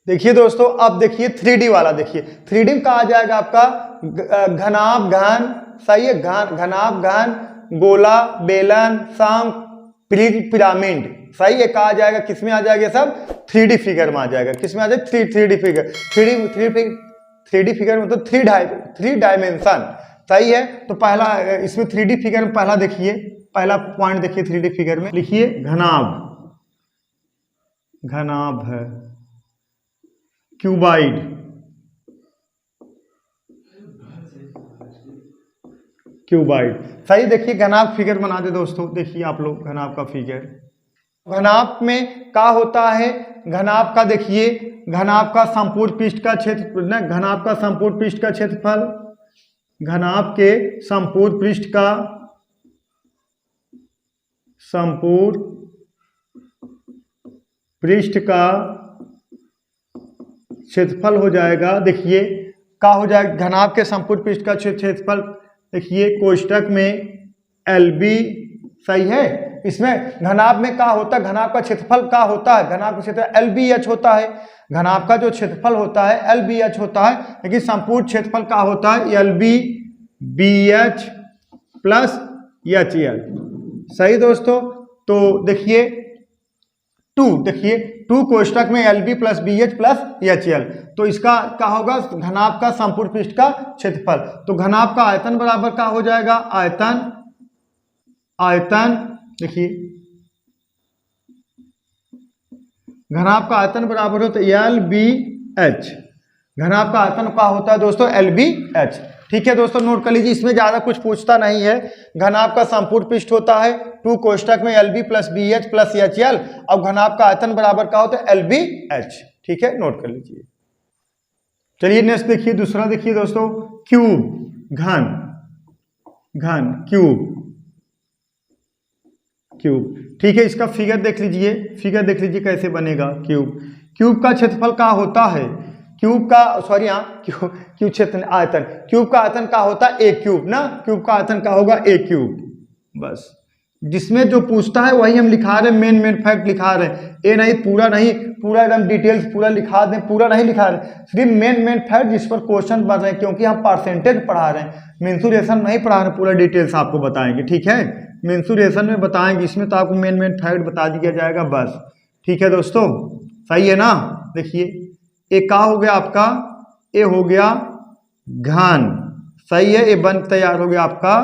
देखिए दोस्तों, अब देखिए 3D वाला। देखिए 3D में कहा आ जाएगा आपका घनाभ घन, सही है, घनाभ घन, गोला, बेलन, शंख, पिरामिड, सही है। कहा आ जाएगा, किसमें आ जाएगा सब? 3D फिगर में आ जाएगा। किसमें आ जाएगा? 3D figure. 3D फिगर मतलब 3 डायमेंशन, सही है। तो पहला इसमें 3D फिगर में पहला देखिए, पहला पॉइंट देखिए 3D फिगर में, लिखिए घनाभ, घनाभ है, क्यूबाइड, क्यूबाइड, सही। देखिए घनाभ फिगर बना दे दोस्तों, देखिए आप लोग घनाभ का फिगर। घनाभ में क्या होता है? घनाभ का देखिए, घनाभ का संपूर्ण पृष्ठ का क्षेत्र, घनाभ का संपूर्ण पृष्ठ का क्षेत्रफल, घनाभ के संपूर्ण पृष्ठ का, संपूर्ण पृष्ठ का क्षेत्रफल हो जाएगा। देखिए क्या हो जाएगा? घनाभ के संपूर्ण पृष्ठ का क्षेत्रफल, देखिए कोष्टक में LB, सही है। इसमें घनाभ में क्या होता है? घनाभ का क्षेत्रफल क्या होता है? घनाभ का क्षेत्र LBH होता है। घनाभ का जो क्षेत्रफल होता है LBH होता है, लेकिन संपूर्ण क्षेत्रफल क्या होता है? LBBH प्लस HL, सही दोस्तों। तो देखिए 2, देखिए 2 कोष्टक में LB plus BH plus HL, तो इसका क्या होगा? घनाभ का संपूर्ण पृष्ठ का क्षेत्रफल। तो घनाभ का आयतन बराबर क्या हो जाएगा? आयतन देखिए, घनाभ का आयतन बराबर होता है LBH। घनाभ का आयतन क्या होता है दोस्तों? LBH। ठीक है दोस्तों, नोट कर लीजिए, इसमें ज्यादा कुछ पूछता नहीं है। घनाभ का संपूर्ण पृष्ठ होता है 2 कोष्टक में LB plus BH plus HL। अब घनाभ का आयतन बराबर क्या होता है? LBH। ठीक है, नोट कर लीजिए। चलिए नेक्स्ट देखिए, दूसरा देखिए दोस्तों, क्यूब, घन, घन, क्यूब, क्यूब। ठीक है, इसका फिगर देख लीजिए, फिगर देख लीजिए कैसे बनेगा क्यूब। क्यूब का क्षेत्रफल क्या होता है? क्यूब का, सॉरी यहाँ क्यूब क्षेत्र आयतन, क्यूब का आयतन क्या होता है? A क्यूब ना, क्यूब का आयतन क्या होगा? A cube. बस जिसमें जो पूछता है वही हम लिखा रहे हैं, मेन फैक्ट लिखा रहे हैं। ये नहीं पूरा, नहीं पूरा एकदम डिटेल्स पूरा लिखा दें, पूरा नहीं लिखा रहे, सिर्फ मेन फैक्ट जिस पर क्वेश्चन बन रहे हैं, क्योंकि हम परसेंटेज पढ़ा रहे हैं, मेंसुरेशन नहीं पढ़ा रहे, पूरा डिटेल्स आपको बताएंगे। ठीक है, मेंसुरेशन में बताएंगे, इसमें तो आपको मेन फैक्ट बता दिया जाएगा बस। ठीक है दोस्तों, सही है ना। देखिए ए का हो गया आपका, ए हो गया घन, सही है। ए बन तैयार हो गया आपका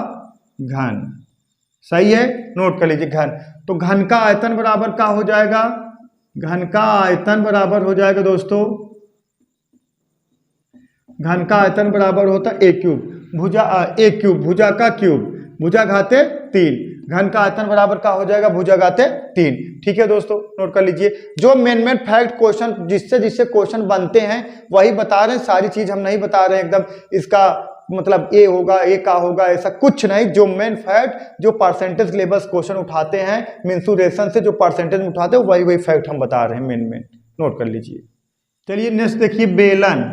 घन, सही है, नोट कर लीजिए घन। तो घन का आयतन बराबर क्या हो जाएगा? घन का आयतन बराबर हो जाएगा दोस्तों, घन का आयतन बराबर होता है A क्यूब, भुजा A क्यूब, भुजा का क्यूब, भुजा घाते 3, घन का आयतन बराबर क्या हो जाएगा? भुजा घाते 3। ठीक है दोस्तों, नोट कर लीजिए। जो मेन फैक्ट क्वेश्चन जिससे क्वेश्चन बनते हैं वही बता रहे हैं, सारी चीज हम नहीं बता रहे हैं एकदम इसका मतलब ए होगा, ए का होगा, ऐसा कुछ नहीं। जो मेन फैक्ट, जो परसेंटेज लेवल्स क्वेश्चन उठाते हैं, मेंसुरेशन से जो परसेंटेज उठाते हैं, वही फैक्ट हम बता रहे हैं मेन, नोट कर लीजिए। चलिए नेक्स्ट देखिए, बेलन,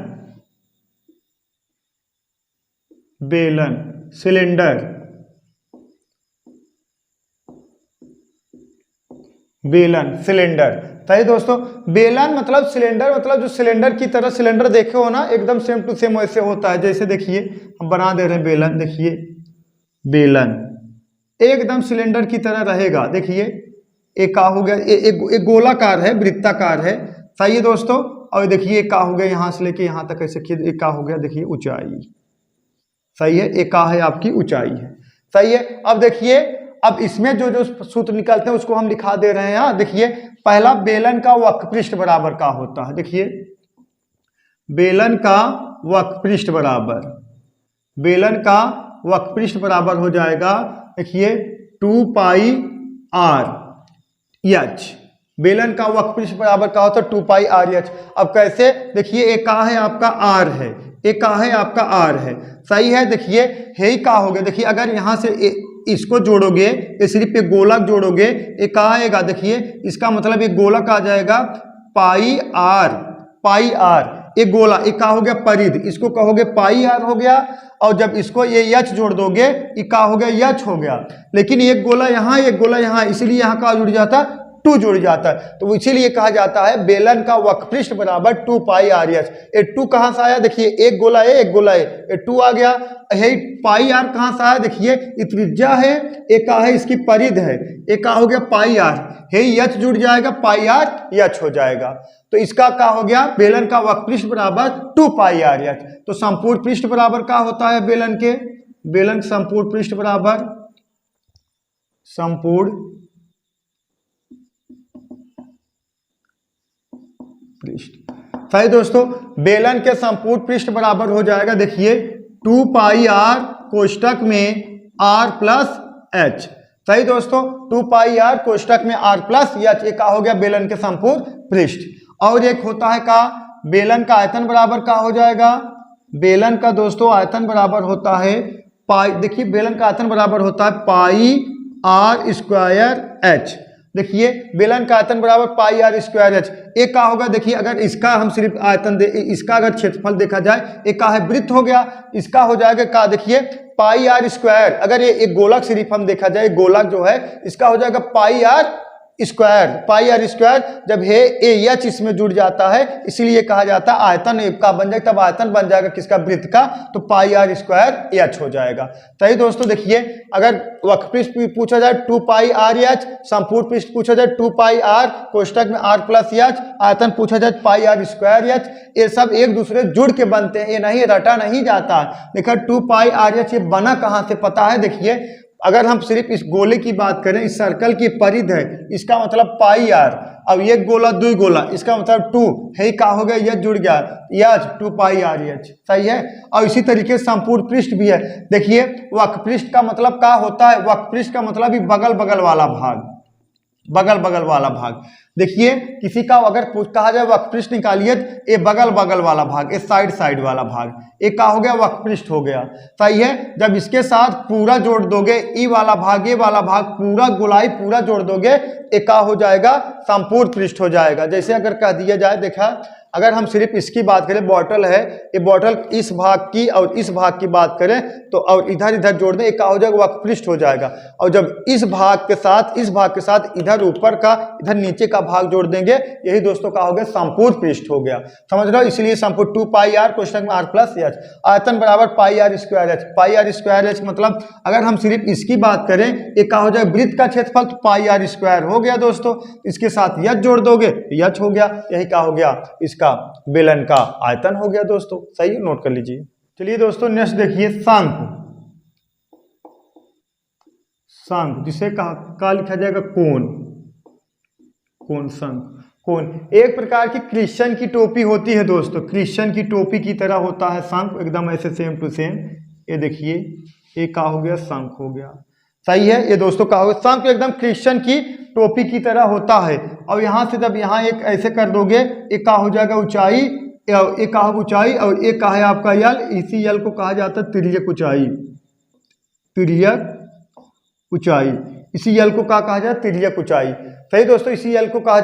बेलन, सिलेंडर, बेलन, सिलेंडर, सही दोस्तों। बेलन मतलब सिलेंडर, मतलब जो सिलेंडर की तरह, सिलेंडर देखे हो ना, एकदम सेम टू सेम वैसे होता है। जैसे देखिए हम बना दे रहे हैं बेलन, देखिए बेलन एकदम सिलेंडर की तरह रहेगा। देखिए एक का हो गया, एक गोलाकार है, वृत्ताकार है, सही है दोस्तों। और देखिए एक का हो गया यहाँ से लेके यहाँ तक, ऐसे एक का हो गया, देखिए ऊंचाई, सही है। एक का है आपकी ऊंचाई है, सही है। अब देखिए, अब इसमें जो सूत्र निकलते हैं उसको हम लिखा दे रहे हैं। यहाँ देखिए, पहला बेलन का वक्रपृष्ठ बराबर का होता है। देखिए बेलन का वक्रपृष्ठ बराबर, बेलन का वक्रपृष्ठ बराबर हो जाएगा, देखिए 2 पाई r h। बेलन का वक्रपृष्ठ बराबर का होता है 2 पाई r h। अब कैसे? देखिए एक का है आपका r है, एक का है आपका r है, सही है। देखिए हे का हो गया, देखिए अगर यहाँ से इसको जोड़ोगे, ये सिर्फ एक गोलक जोड़ोगे, एक का आएगा, देखिए इसका मतलब एक गोलक आ जाएगा पाई r, एक गोला, एक का हो गया परिध, इसको कहोगे पाई r हो गया। और जब इसको ये h जोड़ दोगे, ये का हो गया h हो गया। लेकिन एक गोला यहाँ, एक गोला यहाँ, इसलिए यहाँ का जुड़ जाता 2 जुड़ जाता है, तो इसीलिए कहा जाता है बेलन का वक्रपृष्ठ बराबर 2 पाई आर एच। ये 2 कहाँ से आया, देखिए एक गोला है एक गोला है, ये 2 आ गया। यही पाई आर कहाँ से आया, देखिए ये त्रिज्या है, एक का है इसकी परिध है, एक का हो गया पाई आर, हे एच जुड़ जाएगा, पाई आर एच हो जाएगा। तो इसका क्या हो गया, बेलन का वक्रपृष्ठ बराबर 2 पाई आर एच। तो संपूर्ण पृष्ठ बराबर क्या होता है बेलन के, बेलन संपूर्ण पृष्ठ बराबर संपूर्ण पृष्ठ। सही दोस्तों, बेलन के संपूर्ण पृष्ठ बराबर हो जाएगा, देखिए 2 पाई आर कोष्टक में आर प्लस एच। सही दोस्तों, 2 पाई आर कोष्टक में आर प्लस एच, एक हो गया बेलन के संपूर्ण पृष्ठ। और एक होता है का बेलन का आयतन बराबर का हो जाएगा, बेलन का दोस्तों आयतन बराबर होता है पाई, देखिए बेलन का आयतन बराबर होता है पाई आर स्क्वायर एच। देखिए बेलन का आयतन बराबर पाई आर स्क्वायर एच। एक का होगा, देखिए अगर इसका हम सिर्फ आयतन दे, इसका अगर क्षेत्रफल देखा जाए, एक का है वृत्त हो गया, इसका हो जाएगा का, देखिए पाई आर स्क्वायर। अगर ये एक गोलक सिर्फ हम देखा जाए, गोलक जो है इसका हो जाएगा pi r square, pi r square. जब है ए एच इसमें जुड़ जाता है, इसीलिए कहा जाता है आयतन का बन जाएगा, तब आयतन बन जाएगा किसका, वृत्त का, तो पाई आर स्क्वायर एच हो जाएगा। सही दोस्तों, देखिए अगर वक्रपृष्ठ पूछा जाए 2 पाई आर एच, संपूर्ण पृष्ठ पूछा जाए 2 पाई आर कोष्टक में आर प्लस एच, आयतन पूछा जाए पाई आर स्क्वायर एच, ये सब एक दूसरे जुड़ के बनते हैं, ये नहीं रटा नहीं जाता। देखा 2 पाई आर एच ये बना कहाँ से पता है, देखिए अगर हम सिर्फ इस गोले की बात करें, इस सर्कल की परिध है, इसका मतलब पाई आर, अब एक गोला 2 गोला, इसका मतलब 2 है, का हो गया ये जुड़ गया एच, 2 पाई आर एच। सही है। और इसी तरीके से संपूर्ण पृष्ठ भी है, देखिए वक्रपृष्ठ का मतलब क्या होता है, वक्रपृष्ठ का मतलब ही बगल बगल वाला भाग, बगल बगल वाला भाग। देखिए किसी का अगर कहा जाए वक्रपृष्ठ निकालिए, ये बगल बगल वाला भाग, ये साइड साइड वाला भाग, एक का हो गया वक्रपृष्ठ हो गया। सही है। जब इसके साथ पूरा जोड़ दोगे, ई वाला भाग ये वाला भाग पूरा गोलाई पूरा जोड़ दोगे, एक का हो जाएगा संपूर्ण पृष्ठ हो जाएगा। जैसे अगर कह दिया जाए, देखा अगर हम सिर्फ इसकी बात करें, बॉटल है, ये बॉटल इस भाग की और इस भाग की बात करें तो, और इधर इधर जोड़ दें, एक का हो जाएगा वक्रपृष्ठ हो जाएगा। और जब इस भाग के साथ इस भाग के साथ इधर ऊपर का इधर नीचे का भाग जोड़ देंगे, यही दोस्तों का हो गया संपूर्ण पृष्ठ हो गया। समझ रहे हो, इसलिए संपूर्ण 2 पाई आर कोष्टक में आर प्लस एच, आयतन बराबर pi r square H. Pi r square H मतलब अगर हम सिर्फ इसकी बात करें, एक का हो जाएगा वृत्त का क्षेत्रफल, तो पाई आर स्क्वायर हो गया दोस्तों, इसके साथ एच जोड़ दोगे एच हो गया, यही का हो गया इसका बेलन का आयतन हो गया दोस्तों। सही, नोट कर लीजिए। चलिए दोस्तों नेक्स्ट देखिए, शंख। शंख जिसे का लिखा जाएगा कोन, कोन शंख। कोन एक प्रकार की क्रिश्चियन की टोपी होती है दोस्तों, क्रिश्चियन की टोपी की तरह होता है शंख, एकदम ऐसे सेम टू सेम। ये देखिए ये का हो गया, शंख हो गया। सही है। ये दोस्तों का होगा शंख, एकदम क्रिश्चियन की टोपी की तरह होता है। और यहाँ से जब यहाँ एक ऐसे कर दोगे, एक का हो जाएगा ऊंचाई, एक का होगा ऊंचाई, और एक का है आपका यल, इसी यल को कहा जाता है तिर्यक ऊंचाई, तिर्यक ऊंचाई। इसी यल को क्या कहा जाए, तिर्यक ऊंचाई। सही दोस्तों, इसी यल को कहा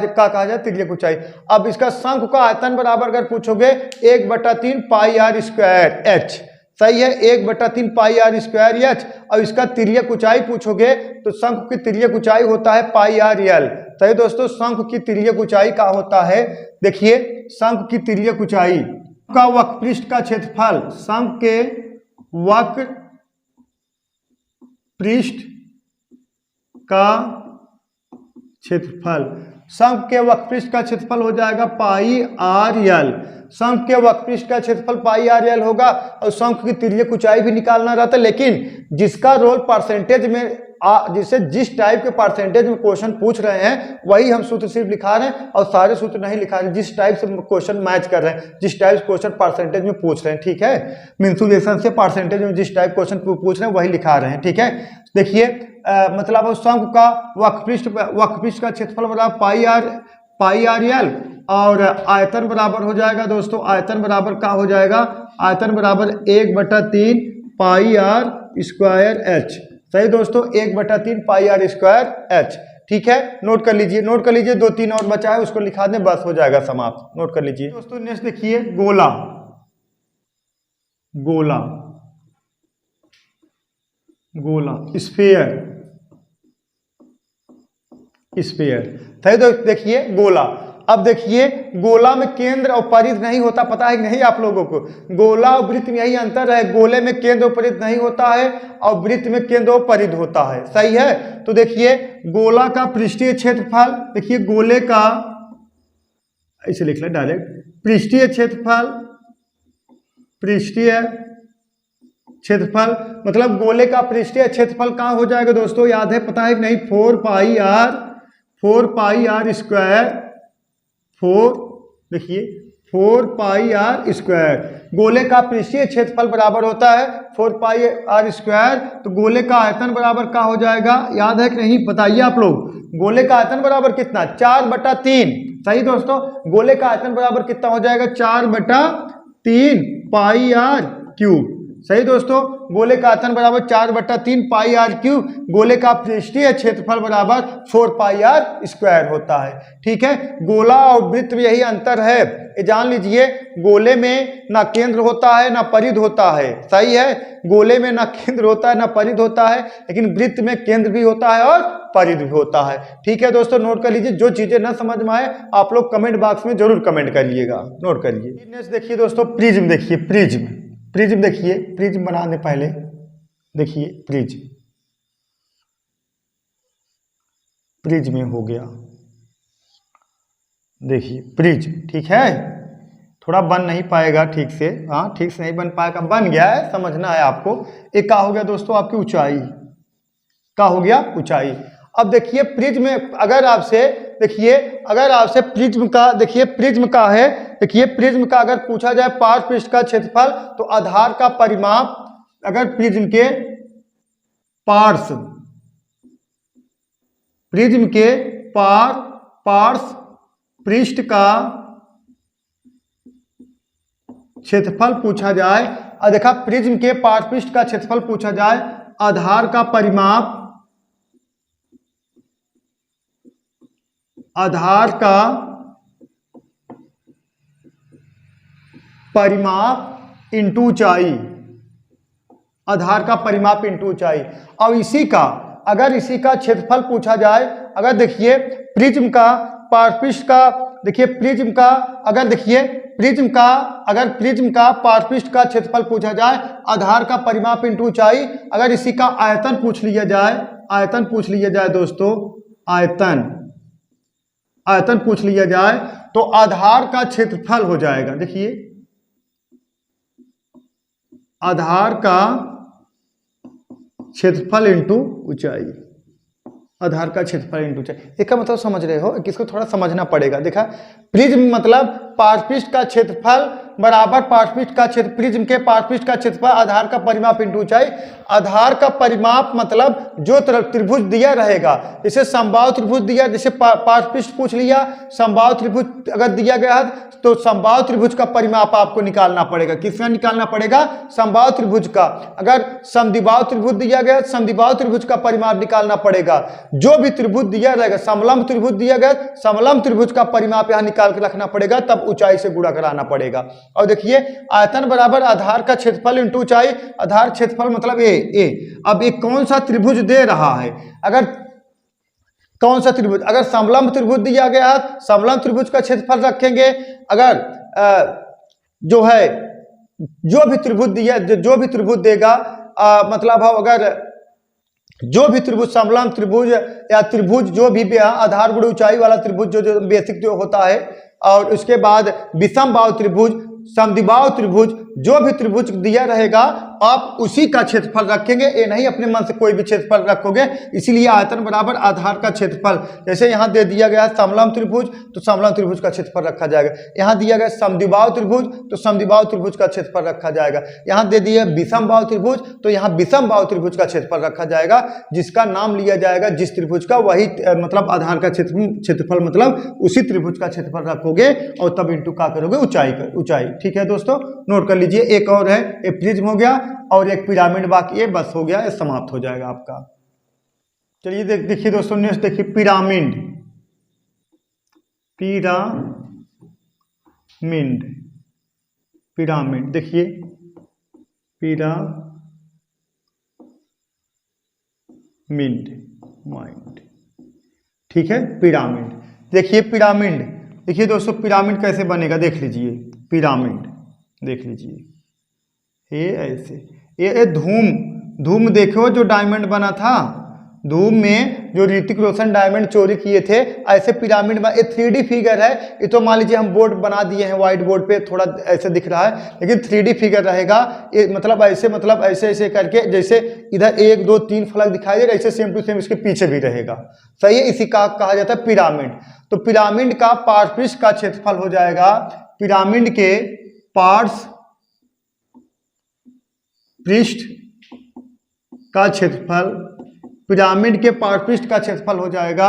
जाए तिर्यक ऊंचाई। अब इसका शंख का आयतन बराबर अगर पूछोगे, 1/3 पाई आर स्क्वायर एच। सही है, 1/3 पाई आर स्क्वायर एच। और इसका तिर्यक ऊंचाई पूछोगे तो शंख की तिर्यक ऊंचाई होता है पाई आर एल। सही दोस्तों, शंख की तिर्यक ऊंचाई का होता है, देखिए शंख की तिर्यक ऊंचाई का वक्रपृष्ठ का क्षेत्रफल, शंख के वक्र पृष्ठ का क्षेत्रफल, शंख के वक्रपृष्ठ का क्षेत्रफल हो जाएगा पाई आर एल। शंख के वक्रपृष्ठ का क्षेत्रफल पाई आर एल होगा। और शंख की तिर्यक ऊंचाई भी निकालना रहता है, लेकिन जिसका रोल परसेंटेज में जिसे जिस टाइप के परसेंटेज में क्वेश्चन पूछ रहे हैं वही हम सूत्र सिर्फ लिखा रहे हैं, और सारे सूत्र नहीं लिखा रहे, जिस टाइप से क्वेश्चन मैच कर रहे हैं, जिस टाइप से क्वेश्चन परसेंटेज में पूछ रहे हैं। ठीक है, मेंसुरेशन से परसेंटेज में जिस टाइप क्वेश्चन पूछ रहे हैं वही लिखा रहे हैं। ठीक है, देखिए मतलब शंख का वक्रपृष्ठ का क्षेत्रफल बराबर पाई आर एल, और आयतन बराबर हो जाएगा दोस्तों, आयतन बराबर क्या हो जाएगा, आयतन बराबर 1/3 पाई आर स्क्वायर एच। सही दोस्तों, 1/3 पाई आर स्क्वायर एच। ठीक है, नोट कर लीजिए, नोट कर लीजिए। 2-3 और बचा है, उसको लिखा दें, बस हो जाएगा समाप्त। नोट कर लीजिए दोस्तों। नेक्स्ट देखिए, गोला। गोला, गोला, स्फीयर, स्फीयर। सही दोस्त, देखिए गोला। अब देखिए गोला में केंद्र और परिध नहीं होता, पता है नहीं आप लोगों को? गोला और वृत्त में यही अंतर है, गोले में केंद्र और परिध नहीं होता है और वृत्त में केंद्र और परिध होता है। सही है। तो देखिए गोला का पृष्ठीय क्षेत्रफल, देखिए गोले का, इसे लिख ले डायरेक्ट, पृष्ठीय क्षेत्रफल, पृष्ठीय क्षेत्रफल मतलब गोले का पृष्ठीय क्षेत्रफल कहाँ हो जाएगा दोस्तों? याद है, पता है नहीं? 4 पाई स्क्वायर, 4 देखिए 4 पाई स्क्वायर। गोले का पृष्ठीय क्षेत्रफल बराबर होता है 4 पाई स्क्वायर। तो गोले का आयतन बराबर क्या हो जाएगा? याद है कि नहीं? बताइए आप लोग। गोले का आयतन बराबर कितना? 4/3। सही दोस्तों, गोले का आयतन बराबर कितना हो जाएगा? 4/3 पाई आर क्यूब। सही दोस्तों, गोले का आयतन बराबर 4/3 पाई आर क्यूब। गोले का पृष्ठीय क्षेत्रफल बराबर 4 पाई आर स्क्वायर होता है। ठीक है। गोला और वृत्त में यही अंतर है, ये जान लीजिए। गोले में ना केंद्र होता है ना परिध होता है। सही है, गोले में ना केंद्र होता है ना परिध होता है, लेकिन वृत्त में केंद्र भी होता है और परिध भी होता है। ठीक है दोस्तों, नोट कर लीजिए। जो चीजें ना समझ में आए आप लोग कमेंट बॉक्स में जरूर कमेंट करिएगा, नोट करिए। नेक्स्ट देखिए दोस्तों, प्रिज्म। देखिए प्रिज्म, प्रिज्म देखिए, प्रिज्म बनाने पहले देखिए प्रिज्म, प्रिज्म हो गया। देखिए प्रिज्म, ठीक है। थोड़ा बन नहीं पाएगा ठीक से, हाँ ठीक से नहीं बन पाएगा, बन गया है, समझना है आपको। एक का हो गया दोस्तों आपकी ऊंचाई, का हो गया ऊंचाई। अब देखिए प्रिज्म में अगर आपसे, देखिए अगर आपसे प्रिज्म का, देखिए प्रिज्म का है, देखिए प्रिज्म का अगर पूछा जाए पार्श्व पृष्ठ का क्षेत्रफल, तो आधार का परिमाप, अगर प्रिज्म के पार्श्व, प्रिज्म के पार्श्व पृष्ठ का क्षेत्रफल पूछा जाए, और देखा प्रिज्म के पार्श्व पृष्ठ का क्षेत्रफल पूछा जाए, आधार का परिमाप, आधार का परिमाप इंटू ऊंचाई, आधार का परिमाप इंटू ऊंचाई। अब इसी का, अगर इसी का क्षेत्रफल पूछा जाए, अगर देखिए प्रिज्म का पार्श्व पृष्ठ का, देखिए प्रिज्म का, अगर देखिए प्रिज्म का, अगर प्रिज्म का पार्श्व पृष्ठ का क्षेत्रफल पूछा जाए, आधार का परिमाप इंटू ऊंचाई, अगर इसी का आयतन पूछ लिया जाए, आयतन पूछ लिया जाए दोस्तों, आयतन, आयतन पूछ लिया जाए, तो आधार का क्षेत्रफल हो जाएगा। देखिए आधार का क्षेत्रफल इंटू ऊंचाई, आधार का क्षेत्रफल इंटू ऊंचाई। इसका मतलब समझ रहे हो, किसको थोड़ा समझना पड़ेगा। देखा प्रिज्म मतलब पार्श्व पृष्ठ का क्षेत्रफल बराबर पार्श्व पृष्ठ का क्षेत्र, प्रिज्म के पार्श्व पृष्ठ का क्षेत्रफल आधार का परिमाप इंटू ऊंचाई। आधार का परिमाप मतलब जो त्रिभुज दिया रहेगा, जैसे समबाहु त्रिभुज दिया, जैसे पार्श्व पृष्ठ पूछ लिया, समबाहु त्रिभुज अगर दिया गया है तो समबाहु त्रिभुज का परिमाप आपको निकालना पड़ेगा। किसका निकालना पड़ेगा? समबाहु त्रिभुज का। अगर समद्विबाहु त्रिभुज दिया गया, समद्विबाहु त्रिभुज का परिमाप निकालना पड़ेगा। जो भी त्रिभुज दिया रहेगा, समलंब त्रिभुज दिया गया, समलंब त्रिभुज का परिमाप यहां निकाल के रखना पड़ेगा, तब ऊंचाई से गुणा कराना पड़ेगा। और देखिए आयतन बराबर आधार का क्षेत्रफल इंटू ऊंचाई, आधार क्षेत्रफल मतलब ए। अब एक कौन सा त्रिभुज दे रहा है, अगर कौन सा त्रिभुज, अगर समलंब त्रिभुज दिया गया है, समलंब त्रिभुज का क्षेत्रफल रखेंगे। अगर जो है जो भी त्रिभुज दिया, जो भी त्रिभुज देगा, मतलब अगर जो भी त्रिभुज, समलंब त्रिभुज या त्रिभुज जो भी आधार गुण ऊंचाई वाला त्रिभुज जो बेसिक जो होता है, और उसके बाद विषम बाहु त्रिभुज, समद्विबाहु त्रिभुज, जो भी त्रिभुज दिया रहेगा आप उसी का क्षेत्रफल रखेंगे, ये नहीं अपने मन से कोई भी क्षेत्रफल रखोगे। इसीलिए आयतन बराबर आधार का क्षेत्रफल। जैसे यहाँ दे दिया गया समलंब त्रिभुज, तो समलंब त्रिभुज का क्षेत्रफल रखा जाएगा। यहाँ दिया गया समद्विबाहु त्रिभुज, तो समद्विबाहु त्रिभुज का क्षेत्रफल रखा जाएगा। यहाँ दे दिया विषम बाहु त्रिभुज, तो यहाँ विषम बाहु त्रिभुज का क्षेत्रफल रखा जाएगा। जिसका नाम लिया जाएगा जिस त्रिभुज का, वही मतलब आधार का क्षेत्रफल मतलब उसी त्रिभुज का क्षेत्रफल रखोगे, और तब इंटू का करोगे ऊंचाई का, ऊंचाई। ठीक है दोस्तों, नोट कर लीजिए। एक और है, एक प्रिज्म हो गया और एक पिरामिड बाकी है, बस हो गया, ये समाप्त हो जाएगा आपका। चलिए देखिए दोस्तों, नेक्स्ट देखिए पिरामिड, पिरामिड, पिरामिड देखिए पिरामिड, माइंड। ठीक है, पिरामिड। देखिए पिरामिड, देखिए दोस्तों पिरामिड कैसे बनेगा देख लीजिए। पिरामिड देख लीजिए, ये ऐसे, ये धूम, धूम देखो जो डायमंड बना था, धूम में जो ऋतिक रोशन डायमंड चोरी किए थे, ऐसे पिरामिड में। ये 3D फिगर है, ये तो मान लीजिए हम बोर्ड बना दिए हैं व्हाइट बोर्ड पे, थोड़ा ऐसे दिख रहा है, लेकिन 3D फिगर रहेगा ये। मतलब ऐसे ऐसे करके, जैसे इधर 1 2 3 फलक दिखाई दे रहा है, ऐसे सेम टू सेम इसके पीछे भी रहेगा। सही है, इसी का कहा जाता है पिरामिड। तो पिरामिड का पार्श्व का क्षेत्रफल हो जाएगा, पिरामिड के पार्श्व पृष्ठ का क्षेत्रफल, पिरामिड के पार्श्व का क्षेत्रफल हो जाएगा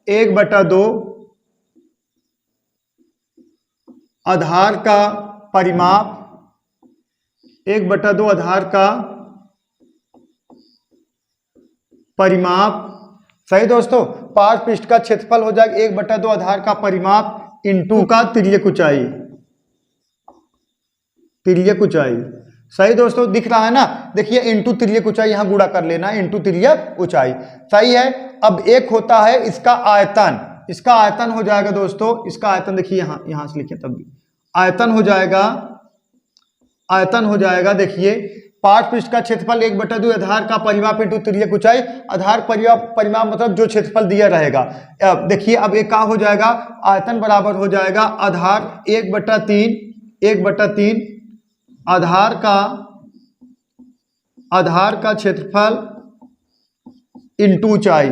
1/2 आधार का परिमाप, 1/2 आधार का परिमाप। सही दोस्तों, पार्श्व पृष्ठ का क्षेत्रफल हो जाएगा 1/2 आधार का परिमाप इंटू का तिर्यक ऊंचाई, तिर्यक ऊंचाई। सही दोस्तों, दिख रहा है ना, देखिए इंटू तिर्यक ऊंचाई, यहां गुणा कर लेना, इंटू तिर्यक ऊंचाई। सही है। अब एक होता है इसका आयतन, इसका आयतन हो जाएगा दोस्तों, इसका आयतन देखिए यहां से लिखे तब भी आयतन हो जाएगा, आयतन हो जाएगा। देखिए पार्श्व पृष्ठ का क्षेत्रफल 1/2 आधार का परिमाप इंटू तिर्यक ऊंचाई, आधार परिमाप मतलब जो क्षेत्रफल दिया रहेगा। देखिए अब एक का हो जाएगा, आयतन बराबर हो जाएगा आधार 1/3 आधार का क्षेत्रफल इंटू ऊंचाई।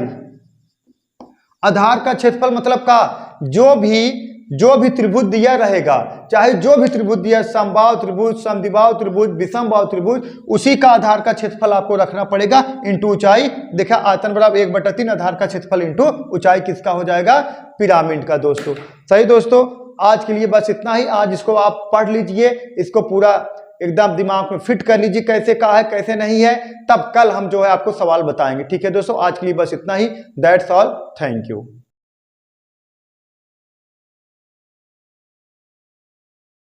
आधार का क्षेत्रफल मतलब का जो भी त्रिभुज दिया रहेगा, चाहे जो भी त्रिभुज दिया, समबाहु त्रिभुज, समद्विबाहु त्रिभुज, विषमबाहु त्रिभुज, उसी का आधार का क्षेत्रफल आपको रखना पड़ेगा इंटू ऊंचाई। देखा आयतन बराबर 1/3 आधार का क्षेत्रफल इंटू ऊंचाई किसका हो जाएगा, पिरामिड का दोस्तों। सही दोस्तों, आज के लिए बस इतना ही। आज इसको आप पढ़ लीजिए, इसको पूरा एकदम दिमाग में फिट कर लीजिए कैसे कहा है कैसे नहीं है, तब कल हम जो है आपको सवाल बताएंगे। ठीक है दोस्तों, आज के लिए बस इतना ही। That's all, thank you.